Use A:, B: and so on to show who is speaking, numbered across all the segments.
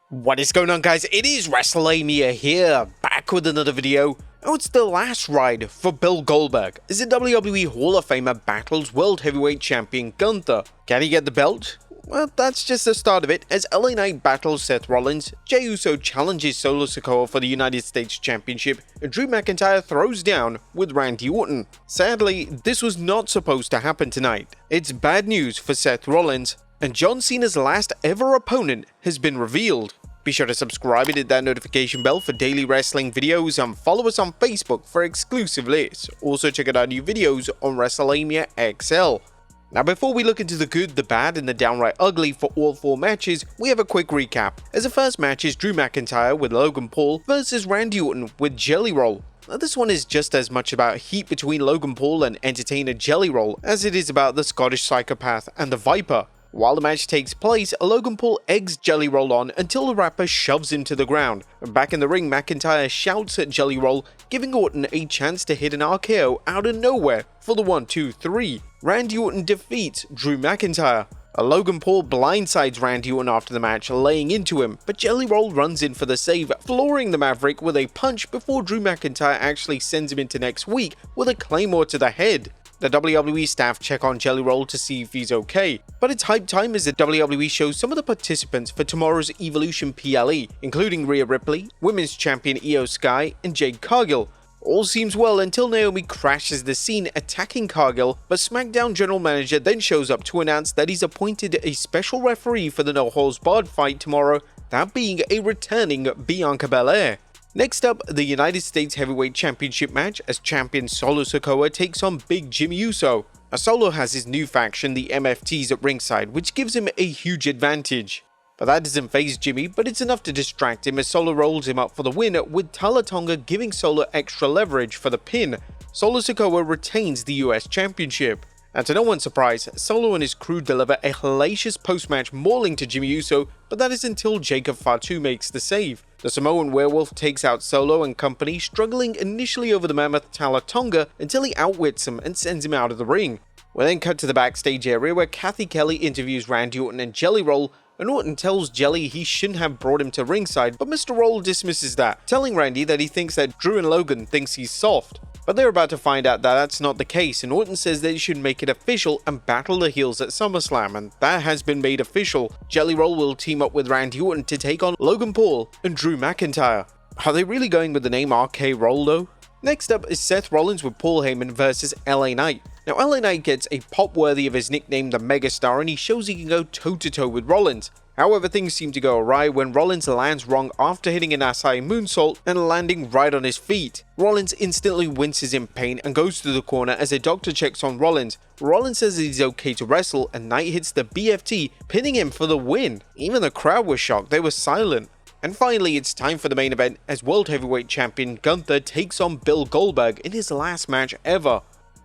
A: What is going on, guys? It is Wrestlelamia here, back with another video. Oh, it's the last ride for Bill Goldberg as the WWE Hall of Famer battles World Heavyweight Champion Gunther. Can he get the belt? Well, that's just the start of it, as LA Knight battles Seth Rollins, Jey Uso challenges Solo Sikoa for the United States Championship, and Drew McIntyre throws down with Randy Orton. Sadly, this was not supposed to happen tonight. It's bad news for Seth Rollins, and John Cena's last ever opponent has been revealed. Be sure to subscribe and hit that notification bell for daily wrestling videos, and follow us on Facebook for exclusive lists. Also check out our new videos on Wrestlelamia XL. Now, before we look into the good, the bad, and the downright ugly for all four matches, we have a quick recap, as the first match is Drew McIntyre with Logan Paul versus Randy Orton with Jelly Roll. Now, this one is just as much about heat between Logan Paul and entertainer Jelly Roll as it is about the Scottish psychopath and the Viper. While the match takes place, Logan Paul eggs Jelly Roll on until the rapper shoves him to the ground. Back in the ring, McIntyre shouts at Jelly Roll, giving Orton a chance to hit an RKO out of nowhere for the 1-2-3. Randy Orton defeats Drew McIntyre. Logan Paul blindsides Randy Orton after the match, laying into him, but Jelly Roll runs in for the save, flooring the Maverick with a punch before Drew McIntyre actually sends him into next week with a Claymore to the head. The WWE staff check on Jelly Roll to see if he's okay, but it's hype time as the WWE shows some of the participants for tomorrow's Evolution PLE, including Rhea Ripley, Women's Champion Io Sky, and Jade Cargill. All seems well until Naomi crashes the scene attacking Cargill, but SmackDown General Manager then shows up to announce that he's appointed a special referee for the No Holds Barred fight tomorrow, that being a returning Bianca Belair. Next up, the United States Heavyweight Championship match as champion Solo Sikoa takes on Big Jimmy Uso. Solo has his new faction, the MFTs, at ringside, which gives him a huge advantage. But that doesn't faze Jimmy, but it's enough to distract him as Solo rolls him up for the win, with Tala Tonga giving Solo extra leverage for the pin. Solo Sikoa retains the US Championship. And to no one's surprise, Solo and his crew deliver a hellacious post-match mauling to Jimmy Uso, but that is until Jacob Fatu makes the save. The Samoan Werewolf takes out Solo and company, struggling initially over the mammoth Tala Tonga until he outwits him and sends him out of the ring. We then cut to the backstage area where Kathy Kelly interviews Randy Orton and Jelly Roll, and Orton tells Jelly he shouldn't have brought him to ringside, but Mr. Roll dismisses that, telling Randy that he thinks that Drew and Logan thinks he's soft. But they're about to find out that that's not the case, and Orton says that he should make it official and battle the heels at SummerSlam, and that has been made official. Jelly Roll will team up with Randy Orton to take on Logan Paul and Drew McIntyre. Are they really going with the name RK Roll though? Next up is Seth Rollins with Paul Heyman versus LA Knight. Now, LA Knight gets a pop worthy of his nickname the Megastar, and he shows he can go toe-to-toe with Rollins. However, things seem to go awry when Rollins lands wrong after hitting an Asai moonsault and landing right on his feet. Rollins instantly winces in pain and goes to the corner as a doctor checks on Rollins. Rollins says he's okay to wrestle, and Knight hits the BFT, pinning him for the win. Even the crowd was shocked, they were silent. And finally, it's time for the main event as World Heavyweight Champion Gunther takes on Bill Goldberg in his last match ever.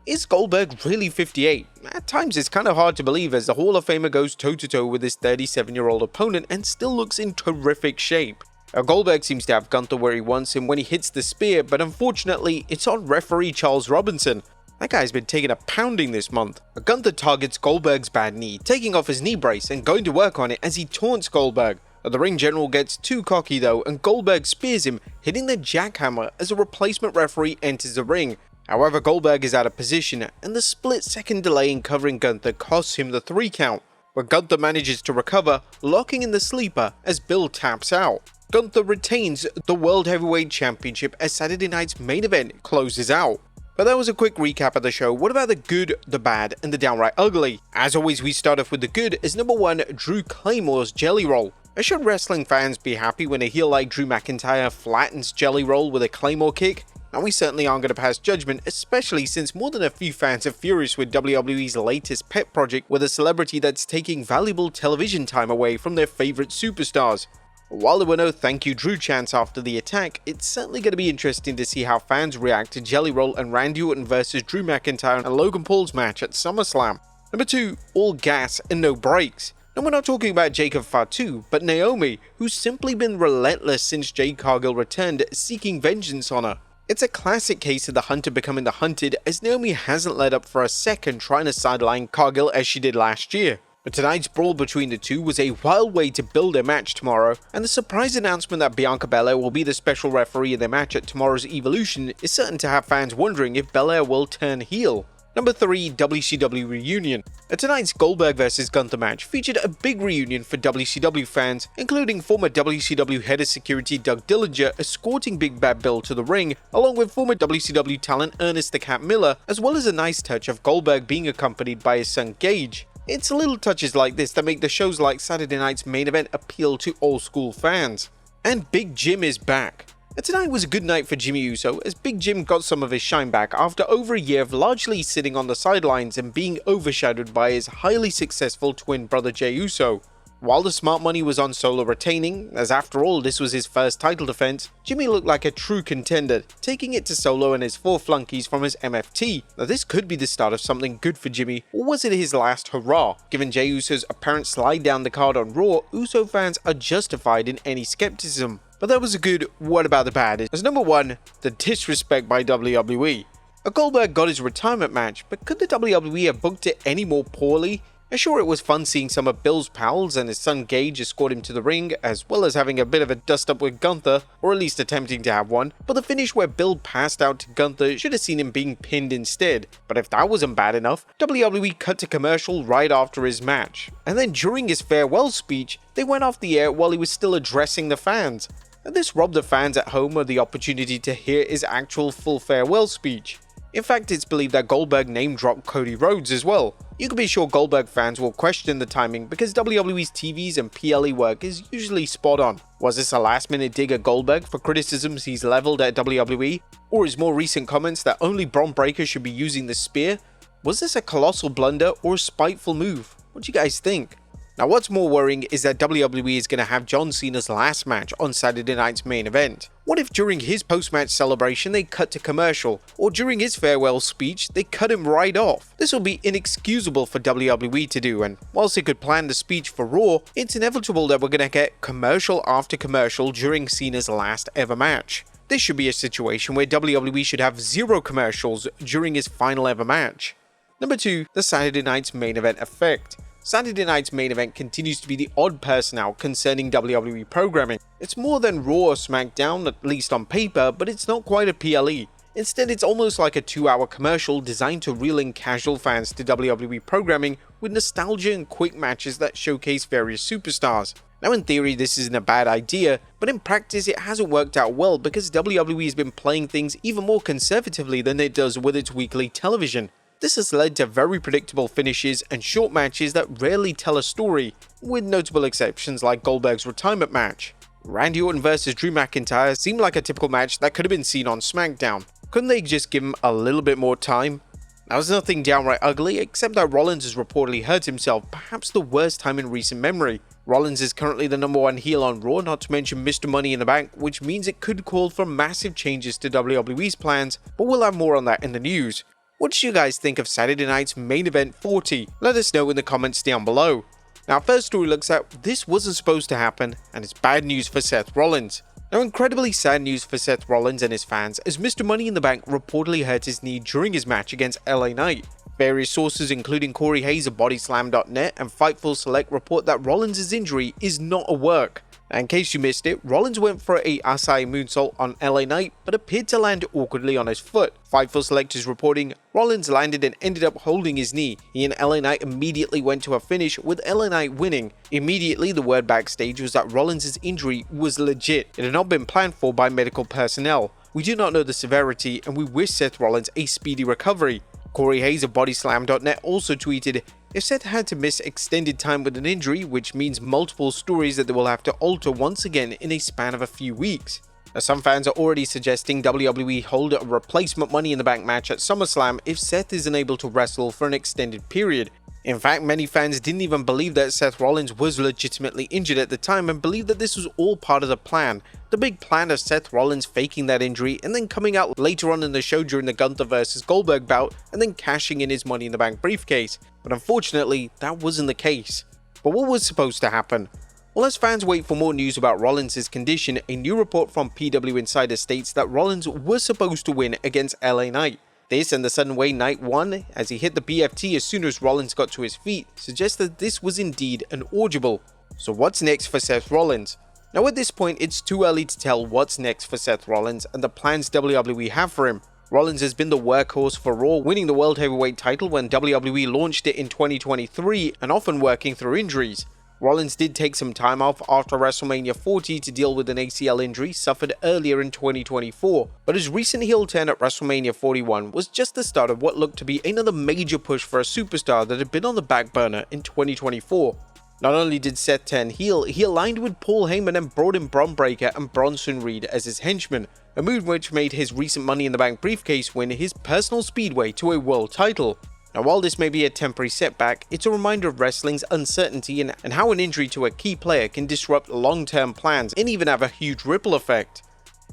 A: Is Goldberg really 58? At times it's kind of hard to believe, as the Hall of Famer goes toe-to-toe with his 37-year-old opponent and still looks in terrific shape. Goldberg seems to have Gunther where he wants him when he hits the spear, but unfortunately it's on referee Charles Robinson. That guy's been taking a pounding this month. Gunther targets Goldberg's bad knee, taking off his knee brace and going to work on it as he taunts Goldberg. The ring general gets too cocky though, and Goldberg spears him, hitting the jackhammer as a replacement referee enters the ring. However, Goldberg is out of position, and the split-second delay in covering Gunther costs him the 3 count. But Gunther manages to recover, locking in the sleeper as Bill taps out. Gunther retains the World Heavyweight Championship as Saturday night's main event closes out. But that was a quick recap of the show. What about the good, the bad, and the downright ugly? As always, we start off with the good as number 1, Drew Claymore's Jelly Roll. Should wrestling fans be happy when a heel like Drew McIntyre flattens Jelly Roll with a Claymore kick? Now, we certainly aren't going to pass judgment, especially since more than a few fans are furious with WWE's latest pet project with a celebrity that's taking valuable television time away from their favorite superstars. While there were no thank you Drew chants after the attack, it's certainly going to be interesting to see how fans react to Jelly Roll and Randy Orton versus Drew McIntyre and Logan Paul's match at SummerSlam. Number 2, all gas and no brakes. And we're not talking about Jacob Fatu, but Naomi, who's simply been relentless since Jade Cargill returned, seeking vengeance on her. It's a classic case of the hunter becoming the hunted, as Naomi hasn't let up for a second trying to sideline Cargill as she did last year. But tonight's brawl between the two was a wild way to build a match tomorrow, and the surprise announcement that Bianca Belair will be the special referee in their match at tomorrow's Evolution is certain to have fans wondering if Belair will turn heel. Number 3, WCW Reunion. Tonight's Goldberg vs Gunther match featured a big reunion for WCW fans, including former WCW head of security Doug Dillinger escorting Big Bad Bill to the ring, along with former WCW talent Ernest the Cat Miller, as well as a nice touch of Goldberg being accompanied by his son Gage. It's little touches like this that make the shows like Saturday Night's Main Event appeal to old school fans. And Big Jim is back. Tonight was a good night for Jimmy Uso, as Big Jim got some of his shine back after over a year of largely sitting on the sidelines and being overshadowed by his highly successful twin brother Jey Uso. While the smart money was on Solo retaining, as after all this was his first title defense, Jimmy looked like a true contender, taking it to Solo and his 4 flunkies from his MFT. Now this could be the start of something good for Jimmy, or was it his last hurrah? Given Jey Uso's apparent slide down the card on Raw, Uso fans are justified in any skepticism. But that was a good what about the bad, as number 1, the disrespect by WWE. Goldberg got his retirement match, but could the WWE have booked it any more poorly? Sure, it was fun seeing some of Bill's pals and his son Gage escort him to the ring, as well as having a bit of a dust-up with Gunther, or at least attempting to have one, but the finish where Bill passed out to Gunther should have seen him being pinned instead. But if that wasn't bad enough, WWE cut to commercial right after his match. And then during his farewell speech, they went off the air while he was still addressing the fans. And this robbed the fans at home of the opportunity to hear his actual full farewell speech. In fact, it's believed that Goldberg name-dropped Cody Rhodes as well. You can be sure Goldberg fans will question the timing because WWE's TVs and PLE work is usually spot on. Was this a last-minute dig at Goldberg for criticisms he's leveled at WWE? Or his more recent comments that only Bron Breakker should be using the spear? Was this a colossal blunder or a spiteful move? What do you guys think? Now what's more worrying is that WWE is going to have John Cena's last match on Saturday Night's Main Event. What if during his post-match celebration they cut to commercial, or during his farewell speech they cut him right off? This will be inexcusable for WWE to do, and whilst they could plan the speech for Raw, it's inevitable that we're going to get commercial after commercial during Cena's last ever match. This should be a situation where WWE should have 0 commercials during his final ever match. Number 2, the Saturday Night's Main Event effect. Saturday Night's Main Event continues to be the odd person out concerning WWE programming. It's more than Raw or Smackdown, at least on paper, but it's not quite a PLE. Instead, it's almost like a 2-hour commercial designed to reel in casual fans to WWE programming with nostalgia and quick matches that showcase various superstars. Now in theory this isn't a bad idea, but in practice it hasn't worked out well because WWE has been playing things even more conservatively than it does with its weekly television. This has led to very predictable finishes and short matches that rarely tell a story, with notable exceptions like Goldberg's retirement match. Randy Orton vs Drew McIntyre seemed like a typical match that could have been seen on SmackDown. Couldn't they just give him a little bit more time? Now there's nothing downright ugly, except that Rollins has reportedly hurt himself, perhaps the worst time in recent memory. Rollins is currently the number 1 heel on Raw, not to mention Mr. Money in the Bank, which means it could call for massive changes to WWE's plans, but we'll have more on that in the news. What do you guys think of Saturday Night's Main Event 40? Let us know in the comments down below. Now our first story looks at this wasn't supposed to happen, and it's bad news for Seth Rollins. Now incredibly sad news for Seth Rollins and his fans, as Mr. Money in the Bank reportedly hurt his knee during his match against LA Knight. Various sources including Corey Hayes of Bodyslam.net and Fightful Select report that Rollins' injury is not a work. Now, in case you missed it, Rollins went for a Asai moonsault on LA Knight but appeared to land awkwardly on his foot. Fightful Select is reporting Rollins landed and ended up holding his knee. He and LA Knight immediately went to a finish with LA Knight winning. Immediately the word backstage was that Rollins' injury was legit. It had not been planned for by medical personnel. We do not know the severity and we wish Seth Rollins a speedy recovery. Corey Hayes of Bodyslam.net also tweeted, if Seth had to miss extended time with an injury, which means multiple stories that they will have to alter once again in a span of a few weeks. Now, some fans are already suggesting WWE hold a replacement Money in the Bank match at SummerSlam if Seth isn't able to wrestle for an extended period. In fact, many fans didn't even believe that Seth Rollins was legitimately injured at the time and believed that this was all part of the plan. The big plan of Seth Rollins faking that injury and then coming out later on in the show during the Gunther vs Goldberg bout and then cashing in his Money in the Bank briefcase. But unfortunately, that wasn't the case. But what was supposed to happen? Well, as fans wait for more news about Rollins' condition, a new report from PW Insider states that Rollins was supposed to win against LA Knight. This and the sudden way Knight won as he hit the BFT as soon as Rollins got to his feet suggests that this was indeed an audible. So what's next for Seth Rollins? Now at this point it's too early to tell what's next for Seth Rollins and the plans WWE have for him. Rollins has been the workhorse for Raw, winning the World Heavyweight title when WWE launched it in 2023 and often working through injuries. Rollins did take some time off after WrestleMania 40 to deal with an ACL injury suffered earlier in 2024, but his recent heel turn at WrestleMania 41 was just the start of what looked to be another major push for a superstar that had been on the back burner in 2024. Not only did Seth turn heel, he aligned with Paul Heyman and brought in Bron Breakker and Bronson Reed as his henchmen, a move which made his recent Money in the Bank briefcase win his personal speedway to a world title. Now while this may be a temporary setback, it's a reminder of wrestling's uncertainty and how an injury to a key player can disrupt long-term plans and even have a huge ripple effect.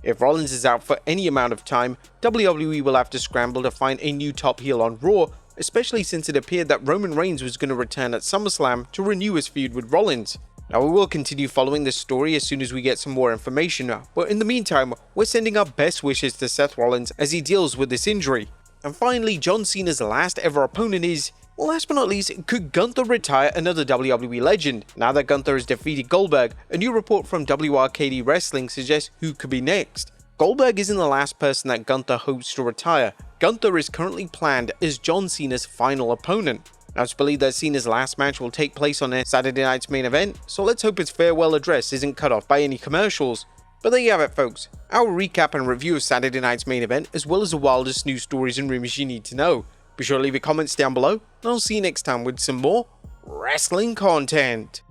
A: If Rollins is out for any amount of time, WWE will have to scramble to find a new top heel on Raw, especially since it appeared that Roman Reigns was going to return at SummerSlam to renew his feud with Rollins. Now we will continue following this story as soon as we get some more information, but in the meantime, we're sending our best wishes to Seth Rollins as he deals with this injury. And finally, John Cena's last ever opponent is, well, last but not least, could Gunther retire another WWE legend? Now that Gunther has defeated Goldberg, a new report from WRKD Wrestling suggests who could be next. Goldberg isn't the last person that Gunther hopes to retire. Gunther is currently planned as John Cena's final opponent. Now it's believed that Cena's last match will take place on Saturday night's main event, so let's hope his farewell address isn't cut off by any commercials. But there you have it folks, our recap and review of Saturday night's main event as well as the wildest news stories and rumors you need to know. Be sure to leave your comments down below, and I'll see you next time with some more wrestling content.